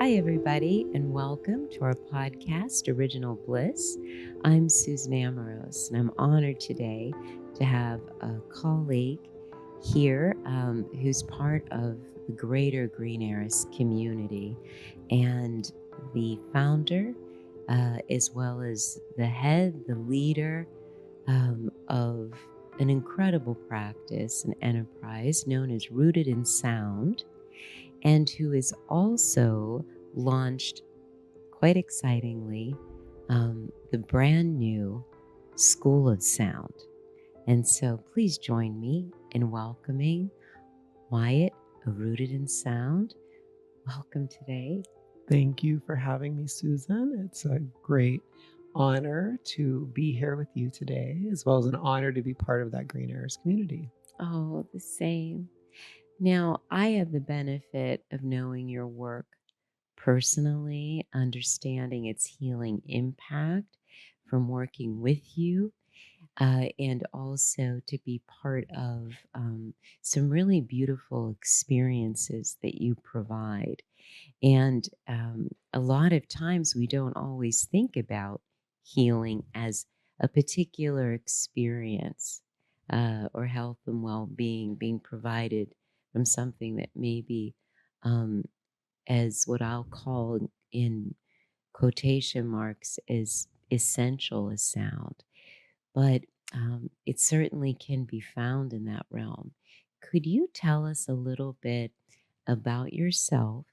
Hi, everybody, and welcome to our podcast, Original Bliss. I'm Susan Amoros, and I'm honored today to have a colleague here who's part of the greater Green Heiress community and the founder, as well as the head, the leader of an incredible practice and enterprise known as Rooted in Sound, and who is also launched, quite excitingly, the brand new School of Sound. And so please join me in welcoming Wyatt of Rooted in Sound. Welcome today. Thank you for having me, Susan. It's a great honor to be here with you today, as well as an honor to be part of that Green Heiress community. Oh, the same. Now, I have the benefit of knowing your work personally, understanding its healing impact from working with you, and also to be part of some really beautiful experiences that you provide. And a lot of times we don't always think about healing as a particular experience or health and well-being being provided from something that maybe um, as what I'll call in quotation marks is essential as sound. But it certainly can be found in that realm. Could you tell us a little bit about yourself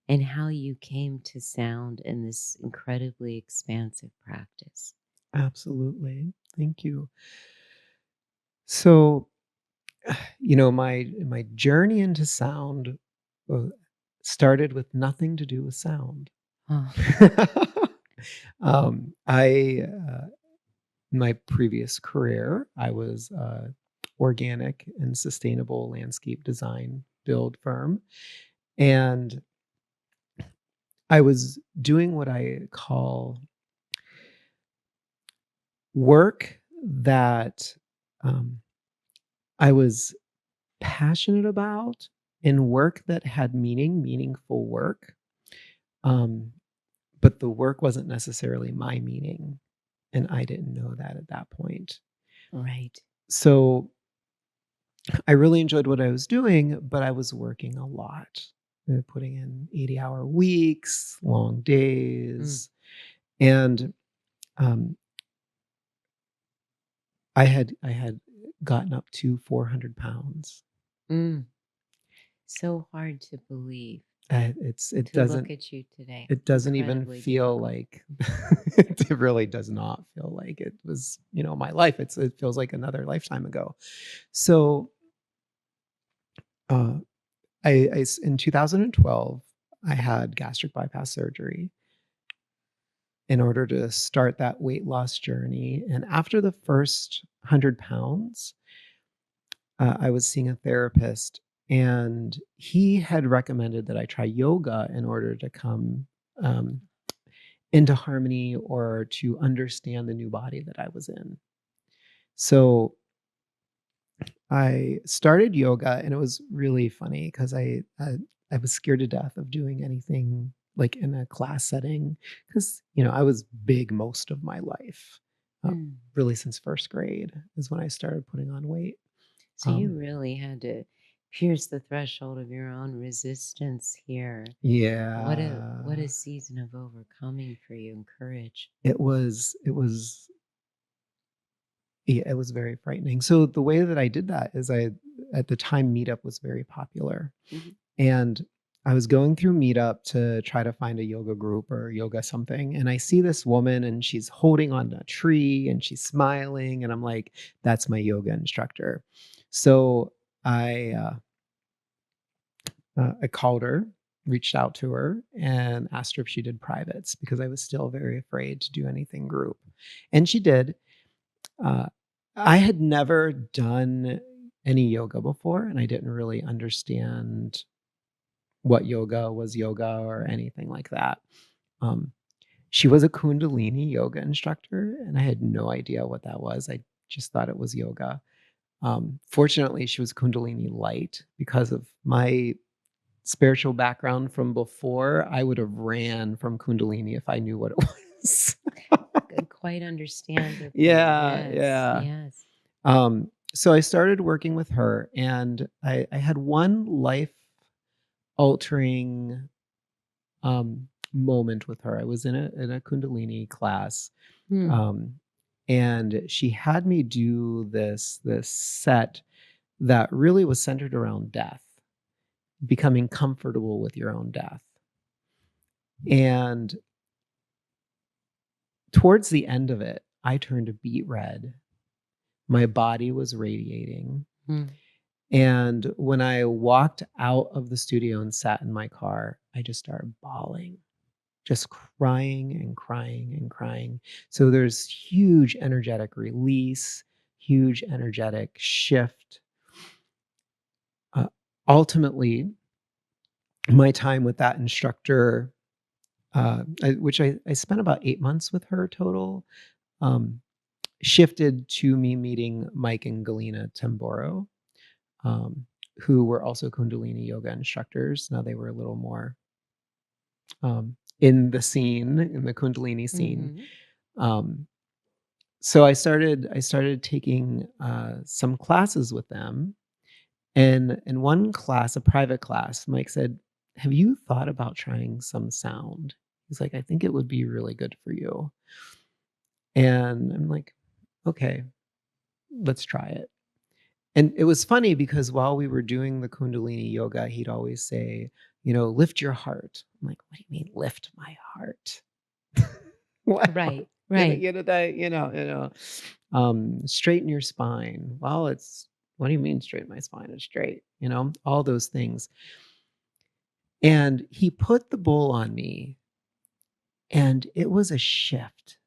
and how you came to sound in this incredibly expansive practice? Absolutely. Thank you. So, my journey into sound uh, started with nothing to do with sound. Oh, I my previous career, I was organic and sustainable landscape design build firm. And I was doing what I call work that um, I was passionate about and work that had meaningful work. Um, but the work wasn't necessarily my meaning. And I didn't know that at that point. right. So I really enjoyed what I was doing, but I was working a lot, putting in 80-hour weeks, long Mm. days. And um, I had gotten up to 400 pounds. Mm. So hard to believe It to look doesn't at you today. it doesn't even Incredibly feel difficult. like it really does not feel like it was, my life. It feels like another lifetime ago. So uh, in 2012, I had gastric bypass surgery in order to start that weight loss journey. And after the first 100 pounds, I was seeing a therapist, and he had recommended that I try yoga in order to come um, into harmony or to understand the new body that I was in. So I started yoga, and it was really funny because I was scared to death of doing anything like in a class setting because I was big most of my life. Mm. Really, since first grade is when I started putting on weight. So you Um, really had to pierce the threshold of your own resistance here. What a yeah, season of overcoming for you and courage. it was very frightening. So the way that I did that is at the time, Meetup was very popular. Mhm. And I was going through Meetup to try to find a yoga group or yoga something. And I see this woman, and she's holding on a tree and she's smiling. And I'm like, that's my yoga instructor. So I, I called her, reached out to her, and asked her if she did privates because I was still very afraid to do anything group. And she did. Uh, I had never done any yoga before, and I didn't really understand what yoga was yoga or anything like that. Um, she was a Kundalini yoga instructor, and I had no idea what that was. I just thought it was yoga. Fortunately, she was Kundalini light because of my spiritual background from before, I would have ran from Kundalini if I knew what it was. Quite understandably. Yeah, Yes, yeah. yes. So I started working with her, and I had one life altering moment with her. I was in a Kundalini class, Hmm. um, and she had me do this set that really was centered around death, becoming comfortable with your own death. And towards the end of it, I turned a beet red. My body was radiating. Hmm. And when I walked out of the studio and sat in my car, I just started bawling, just crying and crying and crying. So there's huge energetic release, huge energetic shift. Uh, Ultimately, my time with that instructor, which I spent about 8 months with her total, um, shifted to me meeting Mike and Galina Tamboro, um, who were also Kundalini yoga instructors. Now they were a little more in the scene, in the Kundalini scene. Mm-hmm. Um, so I started taking some classes with them, and in one class, a private class, Mike said, "Have you thought about trying some sound?" He's like, "I think it would be really good for you." And I'm like, "Okay, let's try it." And it was funny because while we were doing the Kundalini yoga, he'd always say, "Lift your heart." I'm like, "What do you mean, lift my heart?" What? Right, right. Straighten your spine. Well, what do you mean straighten my spine? It's straight, all those things. And he put the bowl on me, and it was a shift.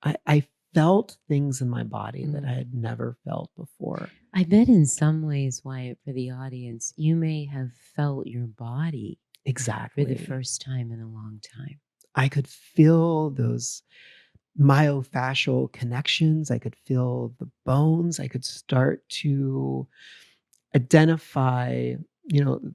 I felt things in my body that I Mm. had never felt before. I bet in some ways, Wyatt, for the audience, you may have felt your body for the Exactly. first time in a long time. I could feel those myofascial connections. I could feel the bones. I could start to identify, you know,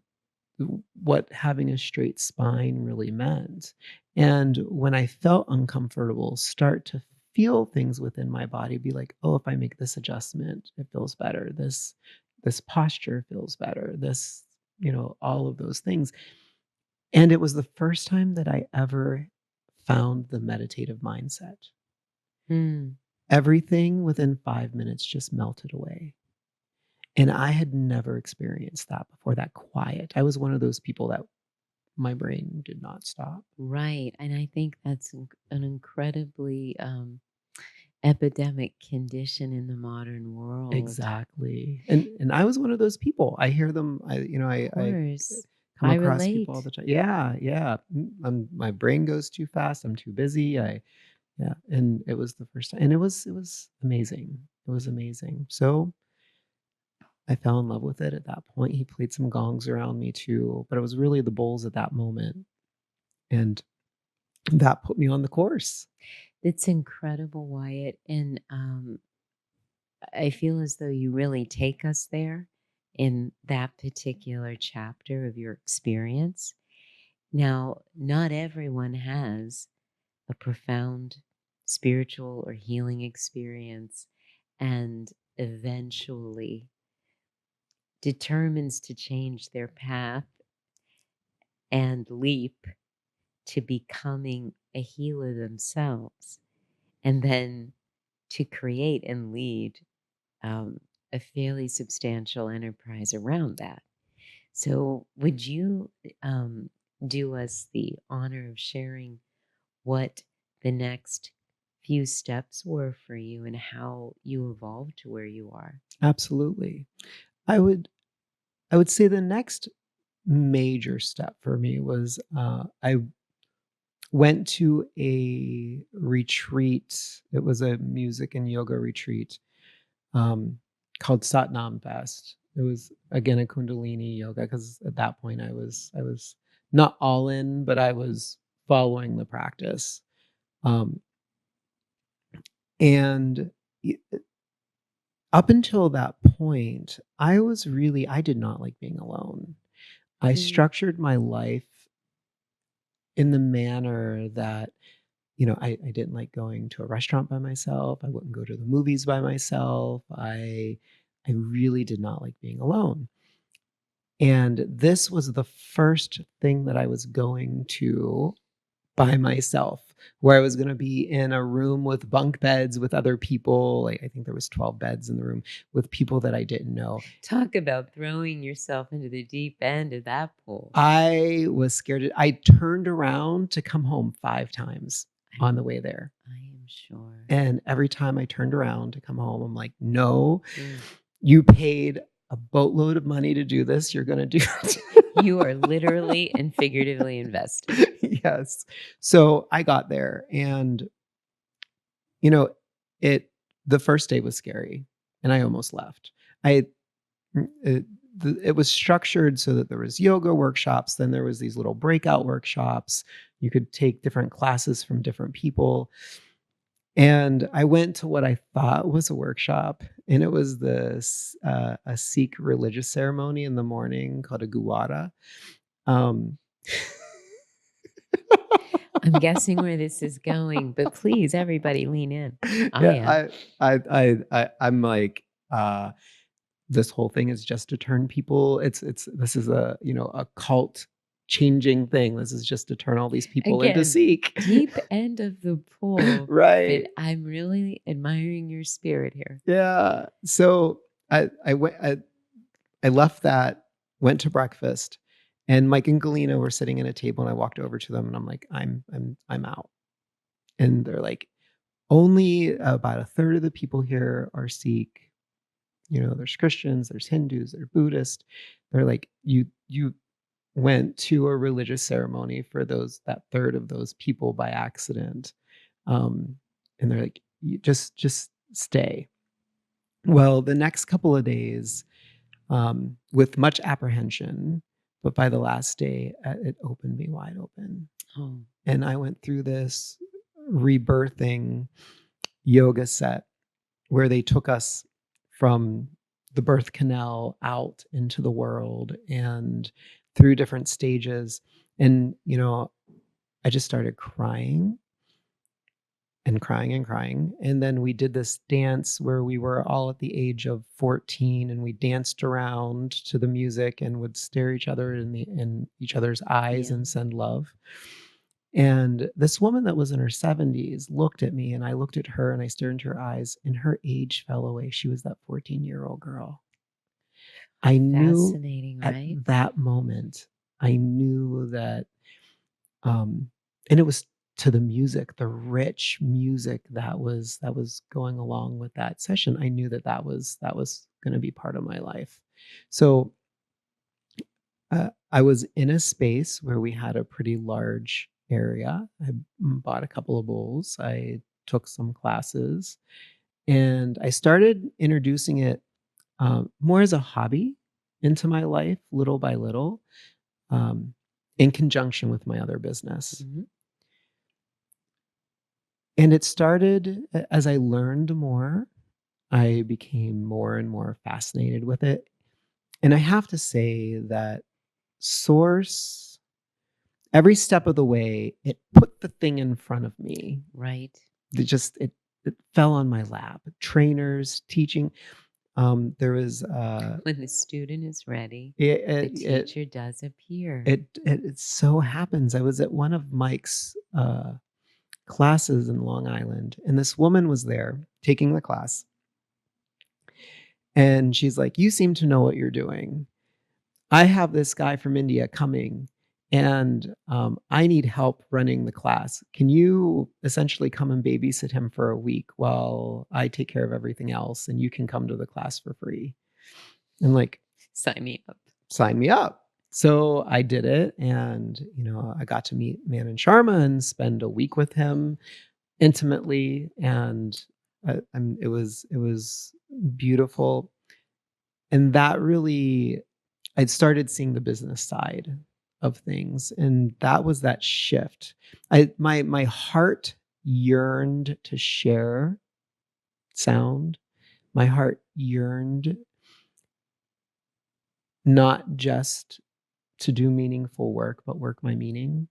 what having a straight spine really meant. And when I felt uncomfortable, start to feel things within my body, be like, oh, if I make this adjustment, it feels better. This posture feels better. All of those things. And it was the first time that I ever found the meditative mindset. Mm. Everything within 5 minutes just melted away. And I had never experienced that before, that quiet. I was one of those people that my brain did not stop. Right. And I think that's an incredibly epidemic condition in the modern world. Exactly. And I was one of those people. I hear them, Of I course. come I across people all relate. the time. Yeah, yeah. My brain goes too fast. I'm too busy. Yeah. And it was the first time. And it was amazing. It was amazing. So I fell in love with it at that point. He played some gongs around me too, but it was really the bowls at that moment. And that put me on the course. It's incredible, Wyatt. And I feel as though you really take us there in that particular chapter of your experience. Now, not everyone has a profound spiritual or healing experience and eventually determines to change their path and leap to becoming a healer themselves, and then to create and lead um, a fairly substantial enterprise around that. So, would you um, do us the honor of sharing what the next few steps were for you and how you evolved to where you are? Absolutely. I would say the next major step for me was I went to a retreat. It was a music and yoga retreat um, called Satnam Fest. It was again a Kundalini yoga because at that point I was not all in, but I was following the practice. Um, and y- up until that point, I did not like being alone. I Mm. structured my life in the manner that, I didn't like going to a restaurant by myself. I wouldn't go to the movies by myself. I really did not like being alone. And this was the first thing that I was going to by myself, where I was going to be in a room with bunk beds with other people. Like, I think there was 12 beds in the room with people that I didn't know. Talk about throwing yourself into the deep end of that pool. I was scared. I turned around to come home 5 times I'm on the way there. I am sure. And every time I turned around to come home, I'm like, "No, Mm. you paid a boatload of money to do this. You're gonna do it." You are literally and figuratively invested. Yes. So I got there and, you know, it the first day was scary and I almost left. I it, it was structured so that there was yoga workshops, then there was these little breakout workshops. You could take different classes from different people. And I went to what I thought was a workshop, and it was a Sikh religious ceremony in the morning called a Gurwara. Um, I'm guessing where this is going, but please, everybody lean in. I yeah, am. I'm like, this whole thing is just to turn people. This is a cult changing thing. This is just to turn all these people into Again, Sikh, deep end of the pool, but right? I'm really admiring your spirit here. Yeah. So I went. I left that, went to breakfast, and Mike and Galena were sitting at a table, and I walked over to them, and I'm like, I'm out. And they're like, only about a third of the people here are Sikh. There's Christians, there's Hindus, there's Buddhists. They're like, you went to a religious ceremony for that third of those people by accident. Um, and they're like, you just stay. Well, the next couple of days, with much apprehension, but by the last day, it opened me wide open. Oh, And I went through this rebirthing yoga set where they took us from the birth canal out into the world and through different stages. And, I just started crying and crying and crying. And then we did this dance where we were all at the age of 14 and we danced around to the music and would stare each other in each other's eyes yeah. and send love. And this woman that was in her 70s looked at me and I looked at her and I stared into her eyes and her age fell away. She was that 14-year-old girl. I knew Fascinating, at right? that moment, I knew that, um, and it was to the music, the rich music that was going along with that session. I knew that was going to be part of my life. So I was in a space where we had a pretty large area. I bought a couple of bowls. I took some classes, and I started introducing it more as a hobby into my life, little by little, um, in conjunction with my other business. Mhm. And it started as I learned more, I became more and more fascinated with it. And I have to say that Source, every step of the way, it put the thing in front of me. Right. It fell on my lap. Trainers, teaching. There was When the student is ready, it, the it, it teacher does appear. it so happens. I was at one of Mike's classes in Long Island, and this woman was there taking the class. And she's like, "You seem to know what you're doing. I have this guy from India coming, and I need help running the class. Can you essentially come and babysit him for a week while I take care of everything else, and you can come to the class for free?" And like, Sign me up. sign me up. So I did it, and I got to meet Manan Sharma and spend a week with him intimately, and it was beautiful, and that really I'd started seeing the business side of things, and that was that shift. My heart yearned to share sound. My heart yearned not just to do meaningful work, but work my meaning.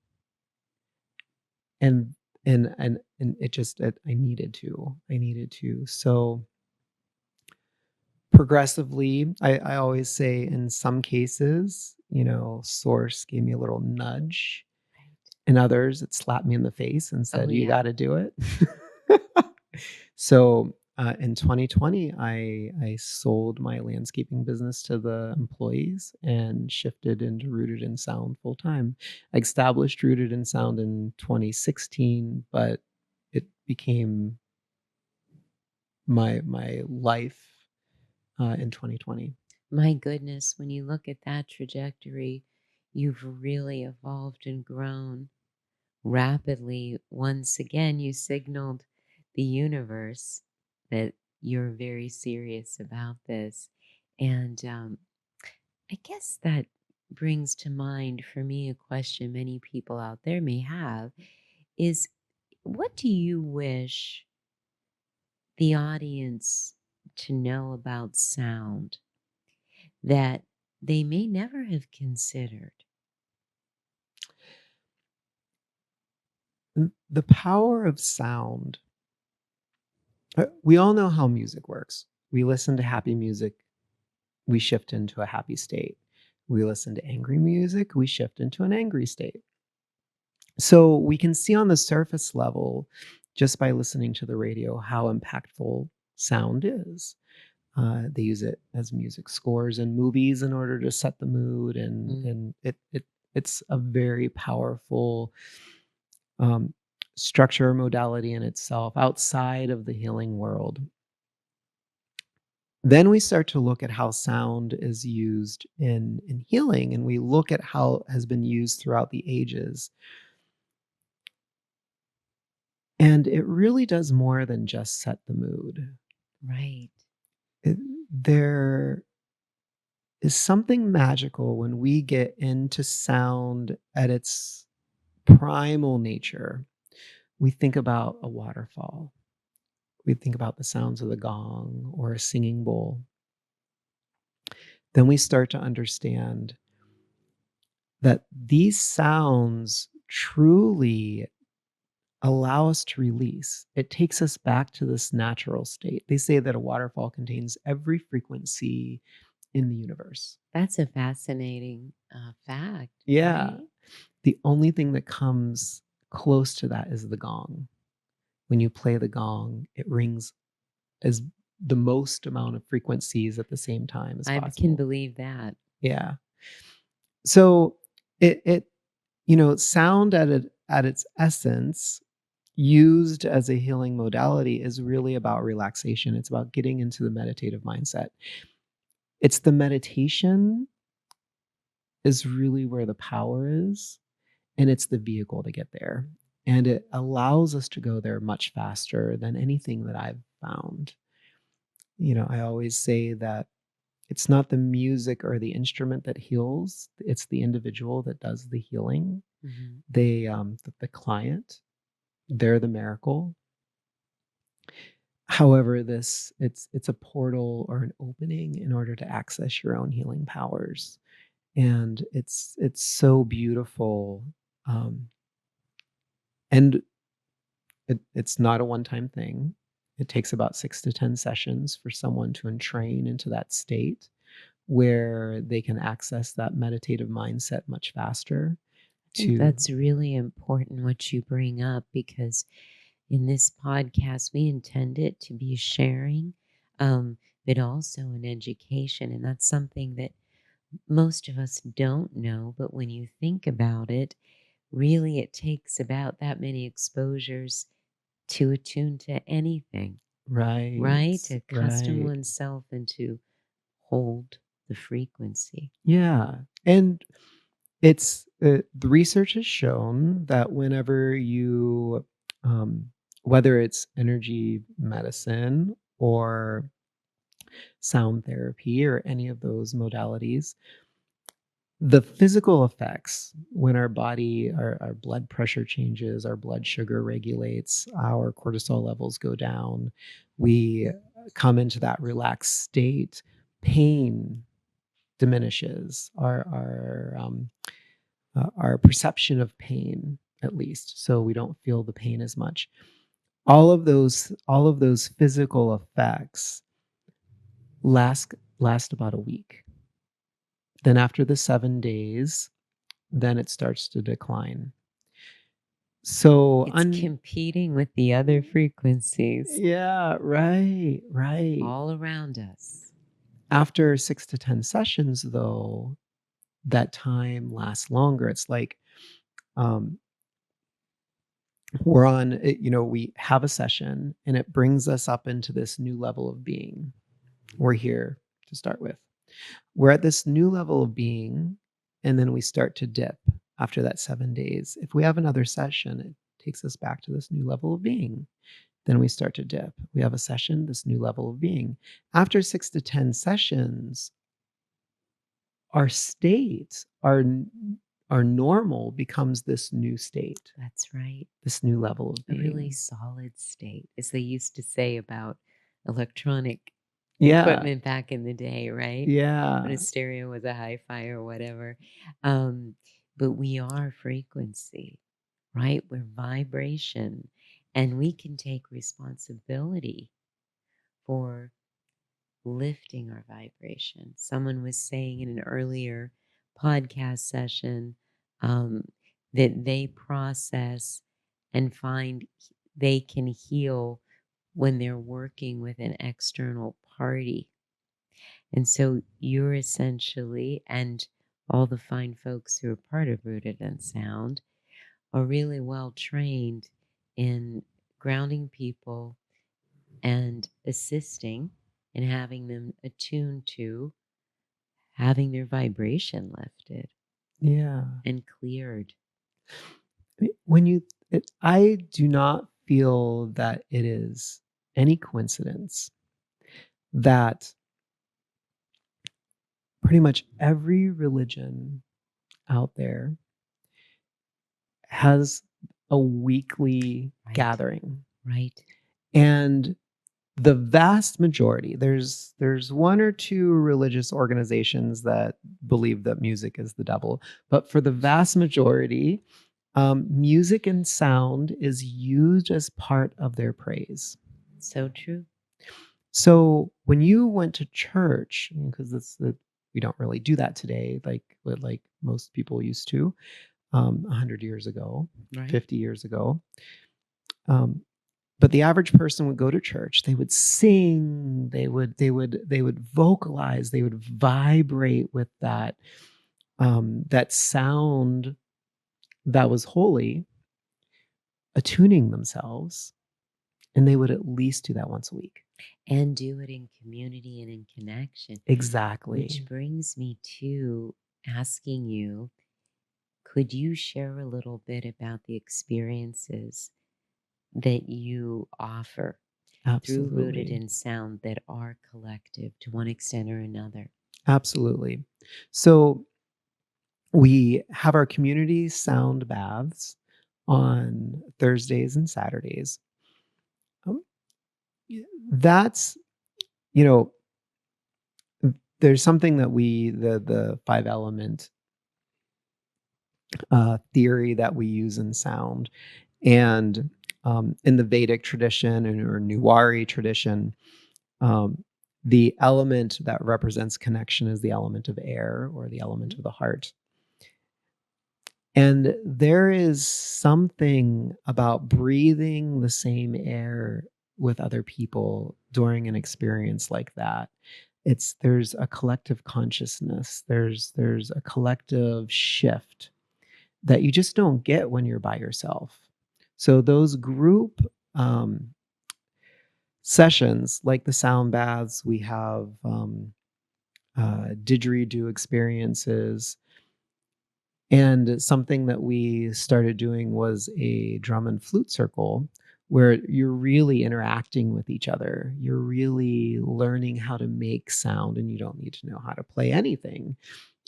And and I needed to. I needed to. So progressively, I always say in some cases, source gave me a little nudge. Right. In others, it slapped me in the face and Oh, said, "You yeah. gotta do it." So, in 2020, I sold my landscaping business to the employees and shifted into Rooted in Sound full time. I established Rooted in Sound in 2016, but it became my life, in 2020. My goodness, when you look at that trajectory, you've really evolved and grown rapidly. Once again, you signaled the universe that you're very serious about this. And I guess that brings to mind for me a question many people out there may have is what do you wish the audience to know about sound that they may never have considered? The power of sound. We all know how music works. We listen to happy music, we shift into a happy state. We listen to angry music, we shift into an angry state. So we can see on the surface level, just by listening to the radio, how impactful sound is. They use it as music scores in movies in order to set the mood, and Mm, it's a very powerful um, structure or modality in itself outside of the healing world. Then we start to look at how sound is used in healing, and we look at how it has been used throughout the ages. And it really does more than just set the mood. right. It, there is something magical when we get into sound at its primal nature. We think about a waterfall. We think about the sounds of the gong or a singing bowl. Then we start to understand that these sounds truly allow us to release. It takes us back to this natural state. They say that a waterfall contains every frequency in the universe. That's a fascinating fact, Yeah. right? The only thing that comes close to that is the gong. When you play the gong, it rings as the most amount of frequencies at the same time as Can possible. believe that. Yeah. So it sound at its essence, used as a healing modality, is really about relaxation. It's about getting into the meditative mindset. It's the meditation is really where the power is, and it's the vehicle to get there. And it allows us to go there much faster than anything that I've found. I always say that it's not the music or the instrument that heals, it's the individual that does the healing. Mhm. The client, they're the miracle. However, it's a portal or an opening in order to access your own healing powers, and it's so beautiful. And it's not a one-time thing. It takes about 6 to 10 sessions for someone to entrain into that state where they can access that meditative mindset much faster. I think To that's really important what you bring up because in this podcast, we intend it to be sharing, but also an education. And that's something that most of us don't know. But when you think about it, really it takes about that many exposures to attune to anything, Right, right? To accustom right. oneself and to hold the frequency. Yeah, and the research has shown that whenever you, whether it's energy medicine or sound therapy or any of those modalities, the physical effects when our blood pressure changes, our blood sugar regulates, our cortisol levels go down, we come into that relaxed state, pain diminishes, our perception of pain, at least, so we don't feel the pain as much. All of those physical effects last about a week. Then after the 7 days, then it starts to decline. So It's competing with the other frequencies yeah, right. all around us. After 6 to 10 sessions, though, that time lasts longer. It's like, um, we have a session and it brings us up into this new level of being. We're here to start with. We're at this new level of being, and then we start to dip after that 7 days. If we have another session, it takes us back to this new level of being. Then we start to dip. We have a session, this new level of being. After 6 to 10 sessions, our state, our normal becomes this new state, That's right. this new level of A being. really solid state, as they used to say about electronic Yeah. equipment back in the day, right? When Yeah. a stereo was a hi-fi or whatever. But we are frequency, right? We're vibration, and we can take responsibility for lifting our vibration. Someone was saying in an earlier podcast session um, that they process and find they can heal when they're working with an external party. And so you're essentially, and all the fine folks who are part of Rooted and Sound are really well trained in grounding people and assisting and having them attuned to having their vibration lifted Yeah. and cleared. I do not feel that it is any coincidence that pretty much every religion out there has a weekly Right. gathering. Right. And the vast majority, there's one or two religious organizations that believe that music is the devil, but for the vast majority, music and sound is used as part of their praise. So true. So when you went to church, because we don't really do that today, like most people used to, 100 years ago, Right. 50 years ago. But the average person would go to church. They would sing. They would vocalize. They would vibrate with that sound that was holy, attuning themselves, and they would at least do that once a week. And do it in community and in connection. Exactly. Which brings me to asking you, could you share a little bit about the experiences that you offer through Rooted in Sound that are collective to one extent or another? Absolutely. So we have our community sound baths on Thursdays and Saturdays. That's, there's something that the 5 element theory that we use in sound. And in the Vedic tradition or Nuwari tradition, the element that represents connection is the element of air, or the element of the heart. And there is something about breathing the same air with other people during an experience like that. There's a collective consciousness. There's a collective shift that you just don't get when you're by yourself. So those group sessions, like the sound baths, we have didgeridoo experiences. And something that we started doing was a drum and flute circle, where you're really interacting with each other. You're really learning how to make sound, and you don't need to know how to play anything.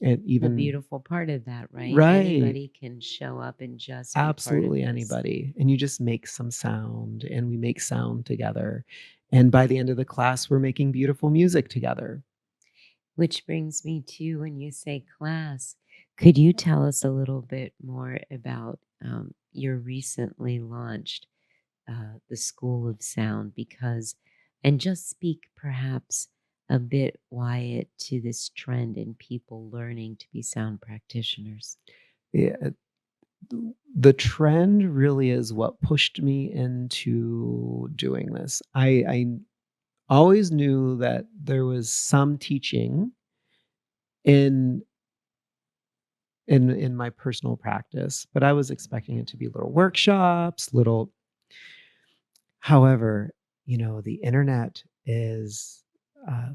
And even the beautiful part of that, right? Right. Anybody can show up and just be Absolutely part of this. anybody. And you just make some sound, and we make sound together. And by the end of the class, we're making beautiful music together. Which brings me to when you say class, could you tell us a little bit more about your recently launched the School of Sound? Because, and just speak perhaps a bit, Wyatt, to this trend in people learning to be sound practitioners. Yeah, the trend really is what pushed me into doing this. I always knew that there was some teaching in in my personal practice, but I was expecting it to be little workshops, little. However, the internet is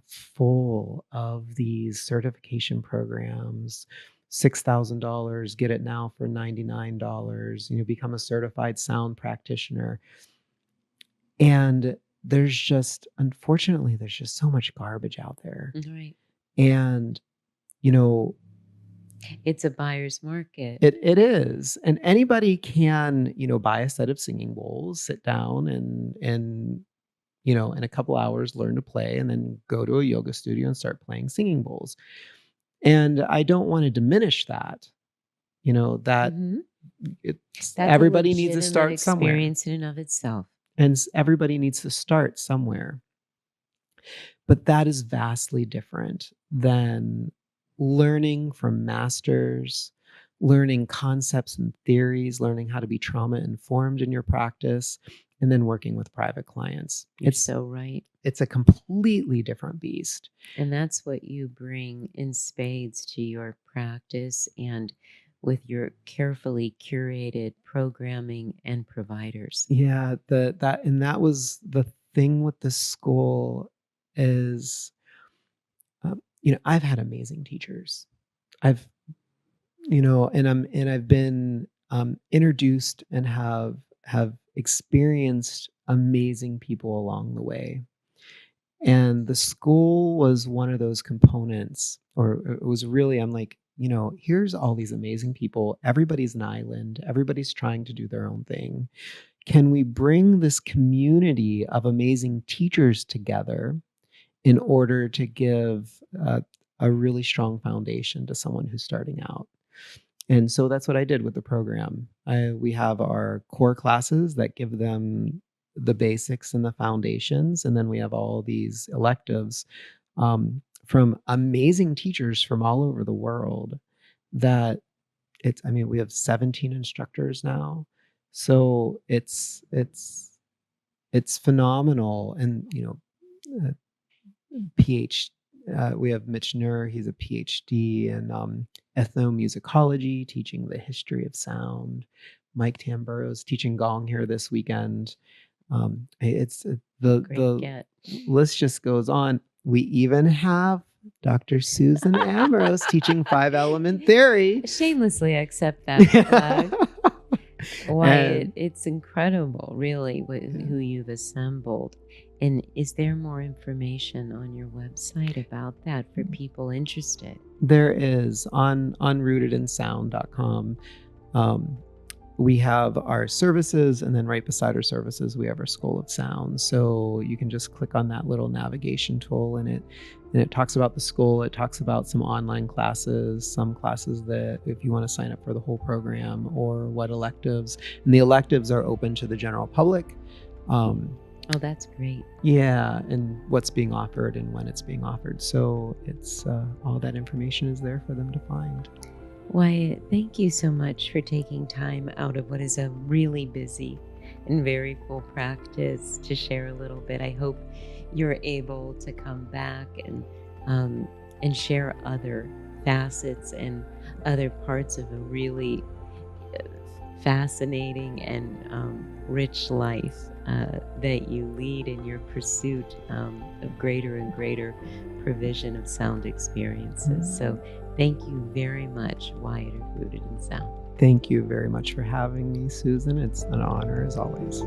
full of these certification programs. $6,000, get it now for $99. Become a certified sound practitioner. And unfortunately, there's just so much garbage out there. Right. And, you know, It's a buyer's market. it is. And anybody can, buy a set of singing bowls, sit down and in a couple hours learn to play and then go to a yoga studio and start playing singing bowls. And I don't want to diminish that, that Hmm. That's a everybody needs to legitimate start somewhere. experience in and of itself. And everybody needs to start somewhere. But that is vastly different than learning from masters, learning concepts and theories, learning how to be trauma informed in your practice, and then working with private clients. You're so right. It's a completely different beast. And that's what you bring in spades to your practice and with your carefully curated programming and providers. Yeah, that was the thing with the school is, I've had amazing teachers. I've, and I've been introduced and have experienced amazing people along the way. And the school was one of those components, or it was really, I'm like, here's all these amazing people. Everybody's an island. Everybody's trying to do their own thing. Can we bring this community of amazing teachers together in order to give a really strong foundation to someone who's starting out? And so that's what I did with the program. We have our core classes that give them the basics and the foundations. And then we have all these electives from amazing teachers from all over the world that we have 17 instructors now. So it's phenomenal. And, PhD. We have Mitch Nur. He's a PhD in ethnomusicology, teaching the history of sound. Mike Tamburo's teaching gong here this weekend. It's the list just goes on. We even have Dr. Susan Ambrose teaching 5-element theory. Shamelessly accept that plug. Why, it's incredible, really, who you've assembled. And is there more information on your website about that for people interested? There is on rootedinsound.com. We have our services, and then right beside our services, we have our School of Sound. So you can just click on that little navigation tool, and it talks about the school. It talks about some online classes, some classes that if you want to sign up for the whole program, or what electives. And the electives are open to the general public. Oh, that's great. Yeah, and what's being offered and when it's being offered. So it's all that information is there for them to find. Wyatt, thank you so much for taking time out of what is a really busy and very full practice to share a little bit. I hope you're able to come back and share other facets and other parts of a really fascinating and rich life that you lead in your pursuit of greater and greater provision of sound experiences. So thank you very much, Wyatt of Rooted in Sound. Thank you very much for having me, Susan. It's an honor as always.